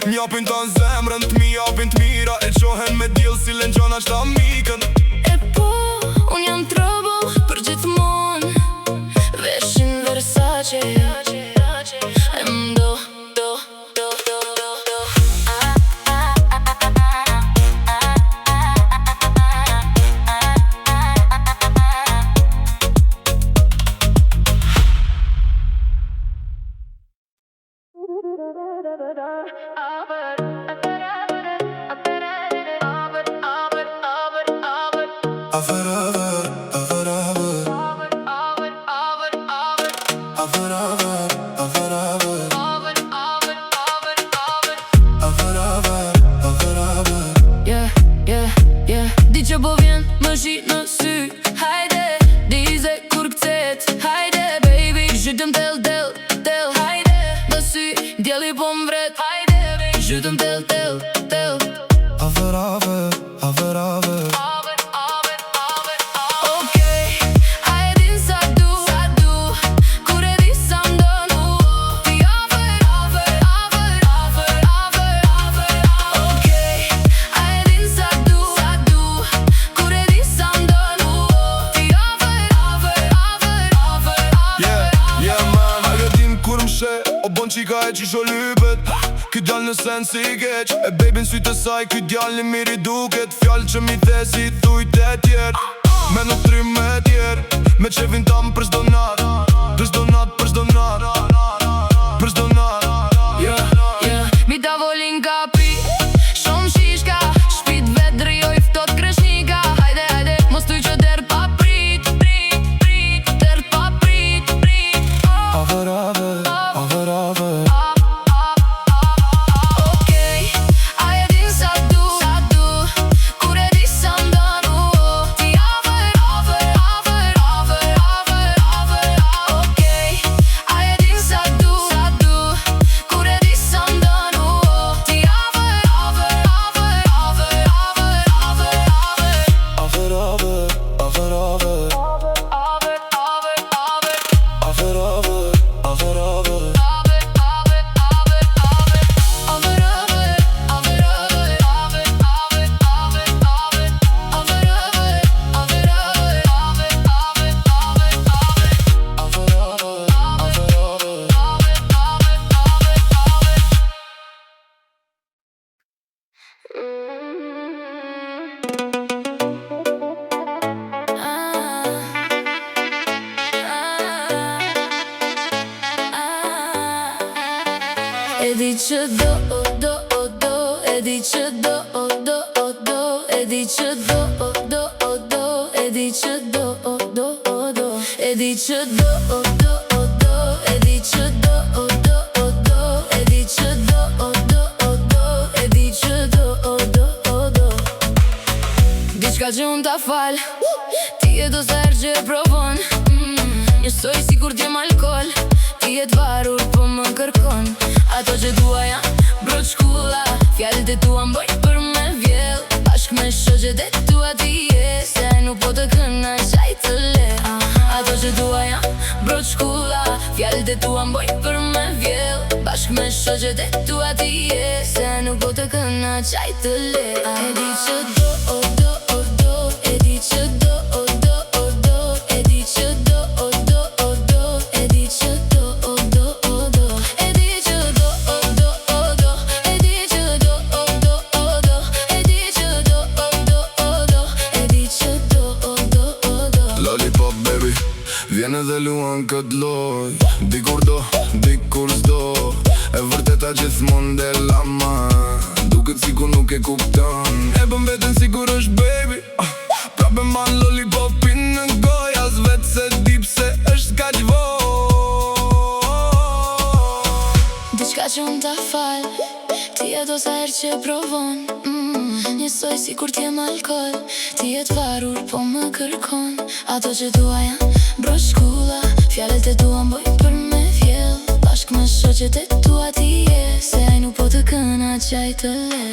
M'japin ta në zemrën t'mi japin t'mira e qohen me djel si len gjona qta mikën. E po, unë jam trouble për gjithmon. Veshin Versace e m'do Di që po vjen më shi në sy. Hajde, dize kur këcet. Hajde, baby, zhytëm del Hajde, në sy, djeli po m'vret. Hajde, baby, zhytëm del Okej, a e din sa du kur e di sa m'donu. Ti afer Okej, a e din sa du kur e di sa m'donu. Ti afer Yeah man, a e din kur m'she o bon qika e qisho lypet. Ky djall në sen si keq e baby n'sytë e saj ky djall një miri duket. Fjall që mi the si thujt e tjer me në trim me tjer me qevin tam për s'do nat Mi tavolin kapi shumë shishka shpit vedri oj ftot kreshnika. Hajde, mos tuj që der pa prit der pa prit Okej, a e din sa du kur e di sa m'donu. Ti afer Okej, a e din sa du kur e di sa m'donu. Ti E di që do, e di që do, e di që do, e di që do, e di që do, e di që do, e di që do, e di që do. Diçka që unë ta fal, ti e do sa herë që e provon. Njësoj si kur t'jem alkohol, ti e t'varur po më kërkon. Ato që tua janë brot shkulla, fjallet e tua mboj për me vjell. Bashk me shoqet e tua ti je, se nuk po të kënaqaj të le. Ato që tua janë brot shkulla, fjallet e tua mboj për me vjell. Bashk me shoqet e tua ti je, se nuk po të kënaqaj të le. E di që do, e di që do, e di që do, e di që do, e di që do, e di që do, e di që do, e di që do. Lollipop baby, vjen edhe luan këtë loj. Dikur do, dikur s'do, e vërteta gjithmonë del lama. Duket sikur nuk e kupton, e bën veten sikur është baby. Prapë man lollipopin në goj, as vetë se di pse është kaq voj. Diçka që unë ta fal, ti e do sa herë që provon. Njësoj si kur t'jem alkohol, ti e t'varur po më kërkon. Ato që tua janë broshkulla, fjallet e tua mboj për me fjell. Bashk me shoqet e tua ti je, se aj nuk po të këna qaj të le.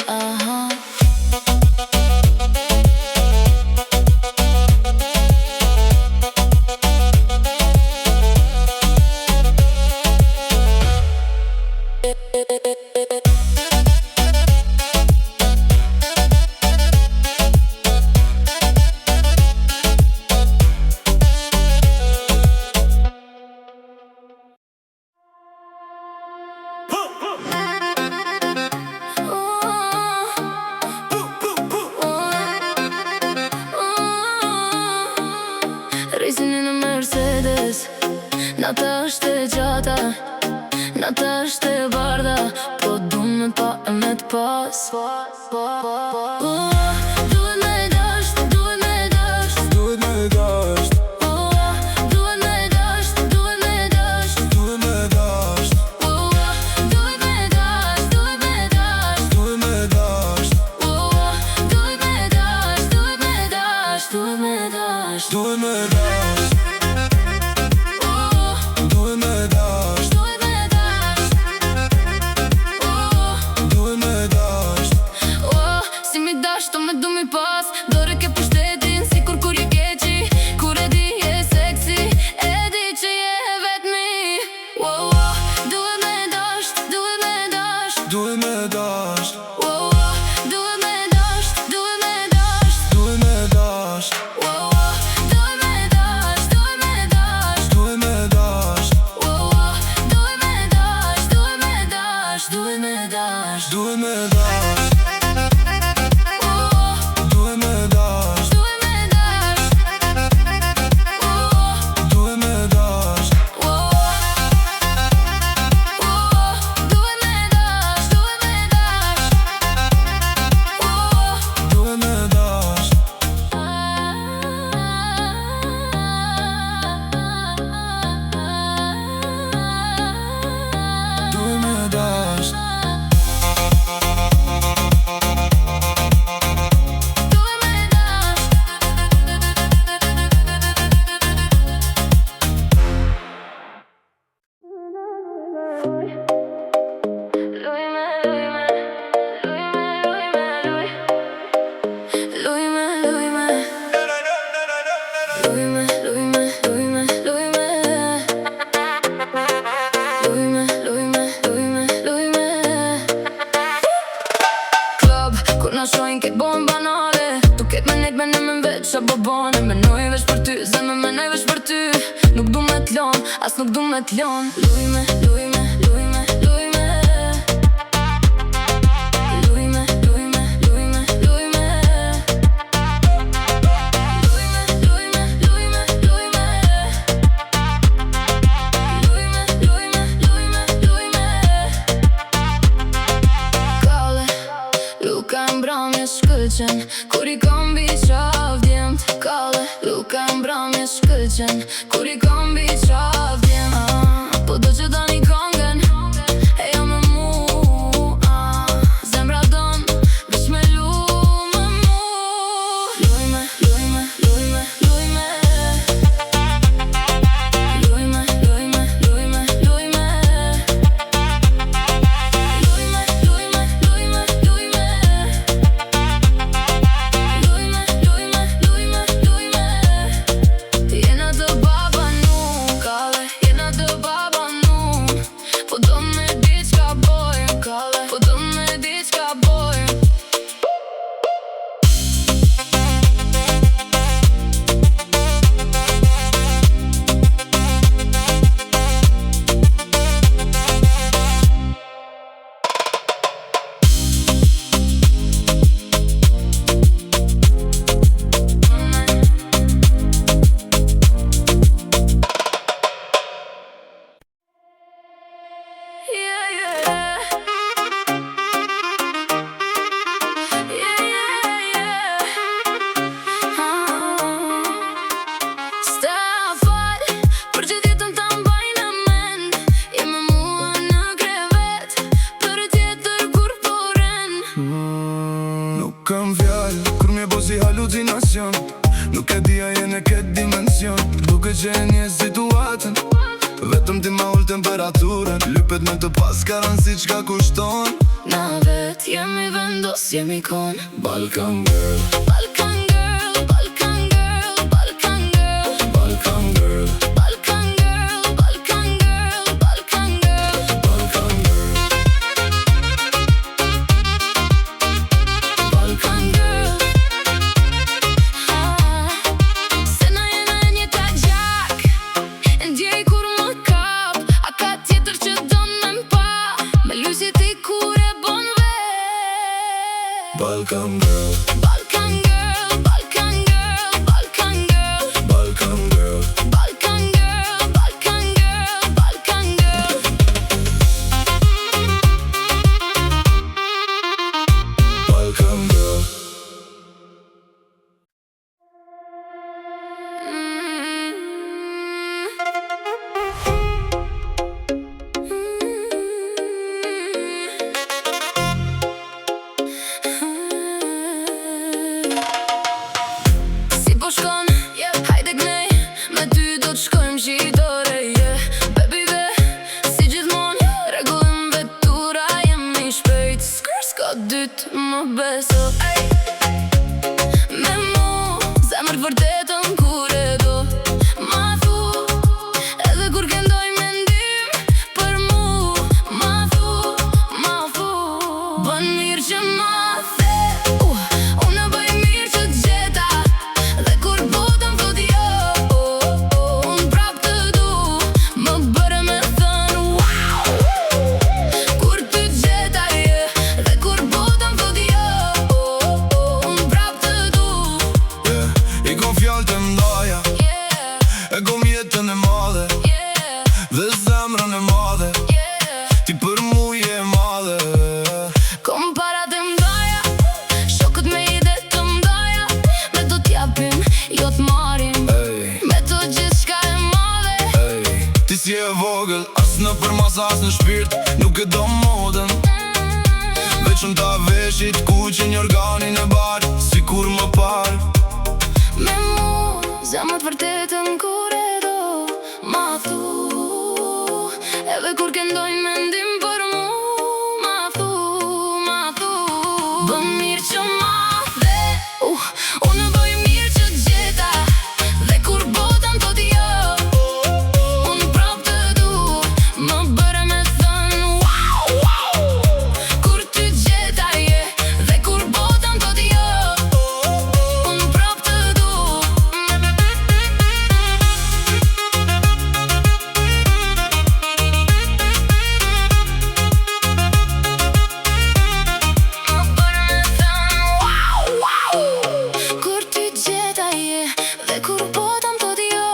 Rrisin në Mercedes, nata është e gjata, nata është e bardha, po du me pa e me t'pas. Duhet me dasht, duhet me dasht, Duhet me dasht, duhet me dasht, duhet me dasht, duhet me dasht, duhet me dasht, duhet me dasht, duhet me dasht, duhet me dasht, duhet me dasht, duhet me dasht, duhet me dasht, duhet me dasht, duhet me dasht. Si mi dash, to me du mi pas, dore ke pushtetin, si kur je keqi, kur e di je seksi, e di që je vetmi. Duhet me dash, duhet me dash, Duhet me dasht, duhet me dash, duhet me dash, duhet me dasht, duhet me dash, duhet me dash, duhet me dasht, duhet me dash, duhet me dash, duhet me dash, duhet me dasht, duhet me dasht, duhet me dash, duhet me dasht, duhet me dasht. Duhet me dasht. Na shojnë këtë bojnë banale, tu ketë me nejtë me në me veç a babane. Menoj veç për ty, zemë menoj veç për ty. Nuk du me t'lon, as nuk du me t'lon. Lujme, lujme, lujme, lujme, lujme, lujme, lujme, lujme, lujme, lujme, lujme, lujme, lujme, lujme, lujme, lujme. Kalle, Luka mbrëmje shkëlqen, kur i kom biqaf djemt. Kalle, Luka mbrëmje shkëlqen, kur i kom biqaf djemt. Po do që dani kongen, e jo me mu, zemra don, veç me lu me mu. Lujme, lujme, lujme, lujme, lujme, lujme, lujme, lujme, lujme, lujme, lujme, lujme, lujme, lujme, lujme, lujme. Jena të baba nuk, Kalle, fjallë kur mje bo si halucinacion. Nuk e dia je në këtë dimension. Duke që e një situatën, vetëm ti ma ullë temperaturën. Lypet me të pas karansi qka kushton. Na vet jemi vendos, jemi kon. Balkan girl, Balkan girl, Balkan girl, Balkan girl, Balkan girl, Balkan girl, Balkan girl, Balkan girl, Balkan girl, Balkan girl. Se na jena e një ta gjak, e ndjej kur më kap. A ka tjetër që don me mpa, me lusi ti kur e bon vet. Balkan girl, Balkan girl, Balkan girl, Balkan girl, Balkan girl, Balkan girl, Balkan girl, Balkan girl. Balkan girl. Si po shkon, hajde knej, me ty do t'shkojmë gjitore, yeah. Baby ve, si gjithmon, regullim vetura, jemi shpejt. S'ka dyt, më beso, ej. Me mu, zemër vërtetën kur e do. Ma thu, edhe kur këndoj mendim për mu. Ma thu, bën mirë që ma the. Unë bëj mirë që t'gjeta, dhe kur botën thot jo, unë prap të du. Më bëre me thënë wow, kur ty t'gjeta, yeah. Dhe kur botën thot jo, unë prap të du. I kom fjallë të mdoja, Yeah, e kom jetën e madhe, yeah, dhe zemrën e madhe. yeah. Ti për mu je madhe. Kom para të mdoja, shokët me ide të mdoja. Me do t'japim, jo t'marim, Ej, me të gjithë shka e madhe. ej, ti si e vogël, as në përmasa as në shpirt. Nuk e do modën, veçën ta veshit kuqin një organin e barë, si kur më parë. Me mu, zemët vërtetën kur e do. Ma thu, edhe kur këndoj mendim për mu. Ma thu, bën mirë që ma the. Unë bëj mirë që t'gjeta, dhe kur botën thot jo, unë prap të du. Më bëre me thënë wow, kur ty t'gjeta, yeah. Dhe kur botën thot jo, unë prap të du. Më bëre me thënë wow, kur ty t'gjeta, yeah. Dhe kur botën thot jo,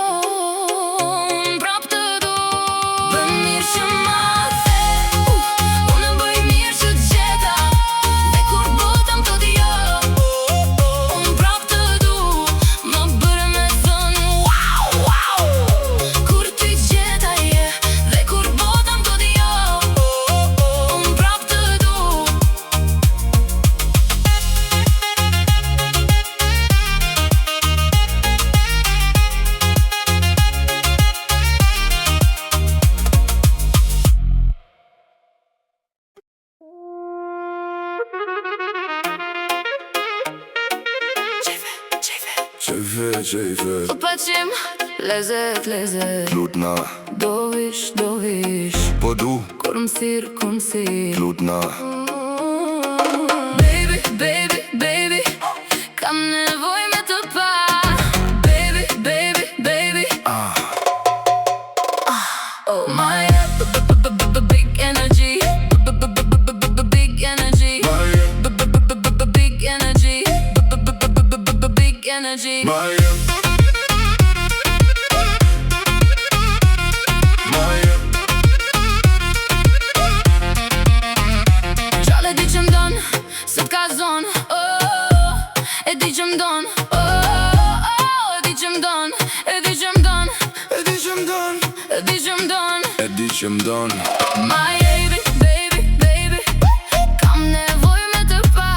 unë prap të du. Bën mirë që ma the. Unë bëj mirë që t'gjeta, dhe kur botën thot jo, unë prap të du. Më bëre me thënë wow, kur ty t'gjeta, yeah. Dhe kur botën thot jo, unë prap të du. Qejfe, Po pa qim, lezet, lutna, do vish, po du, kur m'thirë, kur m'thirë. lutna. Baby, baby, baby, kam nevoj me të pa. Baby, baby, baby, oh my big energy, big energy, big energy, big energy. Gjallë e di që m'don, se t'ka zon, e di që m'don, e di që m'don, e di që m'don, E di që m'don, e di që m'don. e di që m'don. My baby, baby, baby, kam nevoj me të pa.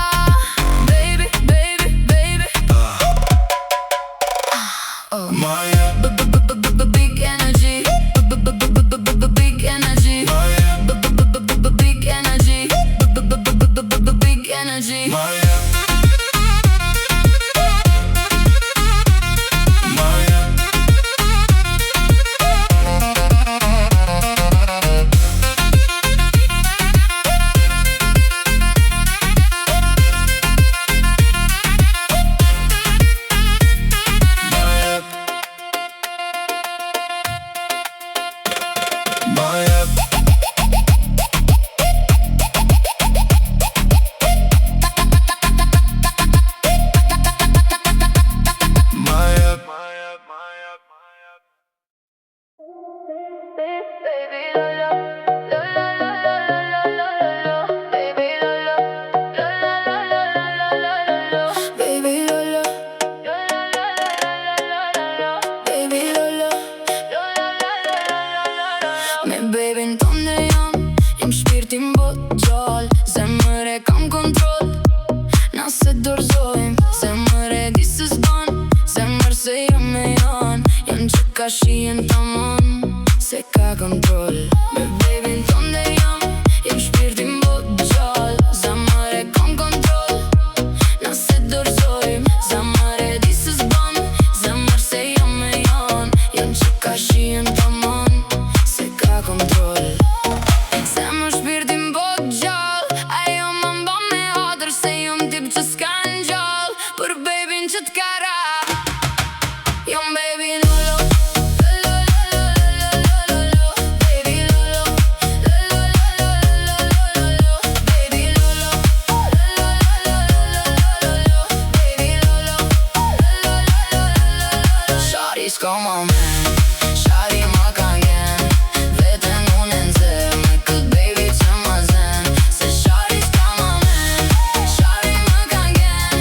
Baby, baby, shien tamam, se ka kontroll. Me babyn ton dhe jem shpirtin bot gjall. Zamër e kom kontroll, nëse dorëzojm. Zamër e di se s'ban, zamër se jam me jan. Jan që ka shien tamam, se ka kontroll. Zemër shpirtin bot gjall, ajo më mban me hadër, se jom tip që s'ka n'gjall. Për babyn që t'ka ra, jom baby lolo. Come on man, shawty ma kan gjen. Veten unë nxer me kët baby që ma zen. Se shawty s'ka ma men, shawty ma kan gjen.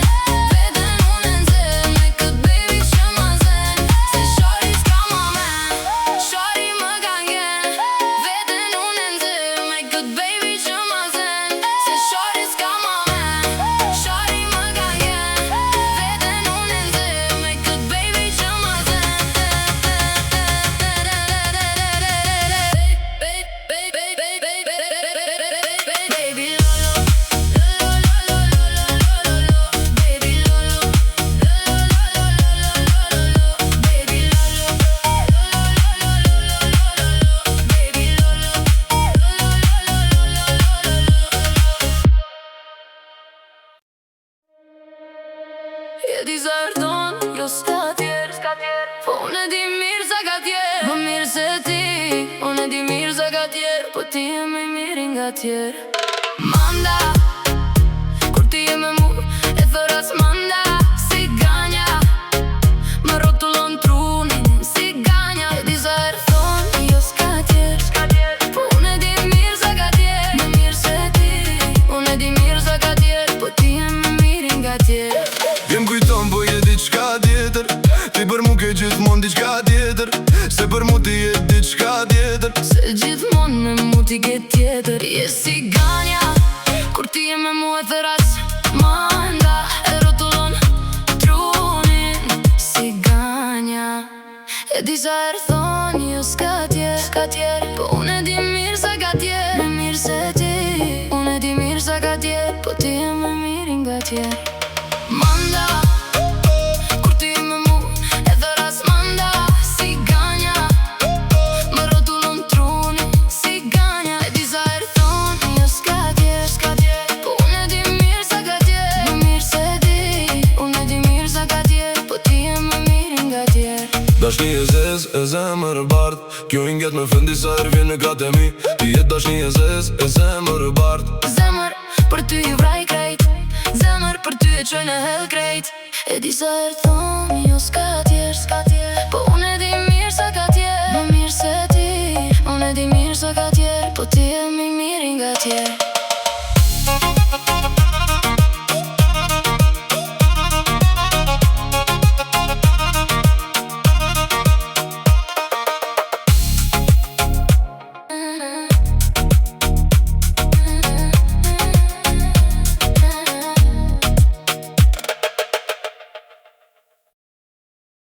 Veten unë nxer me kët baby që ma zen. Se shawty s'ka ma men, shawty ma kan gjen. Veten unë nxer me kët baby që ma zen. Se shawty s'ka ma men, shawty ma kan gjen. Veten unë nxer me kët baby që ma zen. Je dizerton, jo s'ka tjerë. Po unë e di mirë sa ka tjerë. Më mirë se ti, unë e di mirë sa ka tjerë. Po ti e me mirë nga tjerë. Manda, kur ti e me mu, e thëras manda. Si ganja, më rotullon trunin. Si ganja, je dizerton, jo s'ka tjerë. Po unë e di mirë sa ka tjerë. Më mirë se ti, unë e di mirë sa ka tjerë. Po ti e me mirë nga tjerë. Vjem kujton po je diçka tjetër. Ti për mu ke gjithmon diçka tjetër. Se për mu ti je diçka tjetër. Se gjithmon me mu ti ke tjetër. Je si ganja, kur ti je me mu e thëras manda. E rotullon trunin. Si ganja, e di sa herë thoni jo s'ka tjerë. Po unë e di mirë sa ka tjerë. Me mirë se ti, unë e di mirë sa ka tjerë. Po ti je me mirë nga tjerë. Manda, kur ti je me mu, e thëras manda. Si ganja, më rotullon trunin. Si ganja, e di sa herë thoni jo s'ka tjerë. Po unë e di mirë sa ka tjerë. Me mirë se ti, unë e di mirë sa ka tjerë. Po ti je me mirë nga tjerë. Dashni e zez, e zemër bardh. Kjo inget me fendi sa herë vjen në gatë e mi. Ti jet dashni e zez, e zemër bardh. Zemër për ty i vraj krejt. Zemër për ty e qoj në hell krejt. E di sa herë thoni jo s'ka tjerë. Po unë e di mirë sa ka tjerë. Më mirë se ti, unë e di mirë sa ka tjerë. Po ti e mi mirë nga tjerë.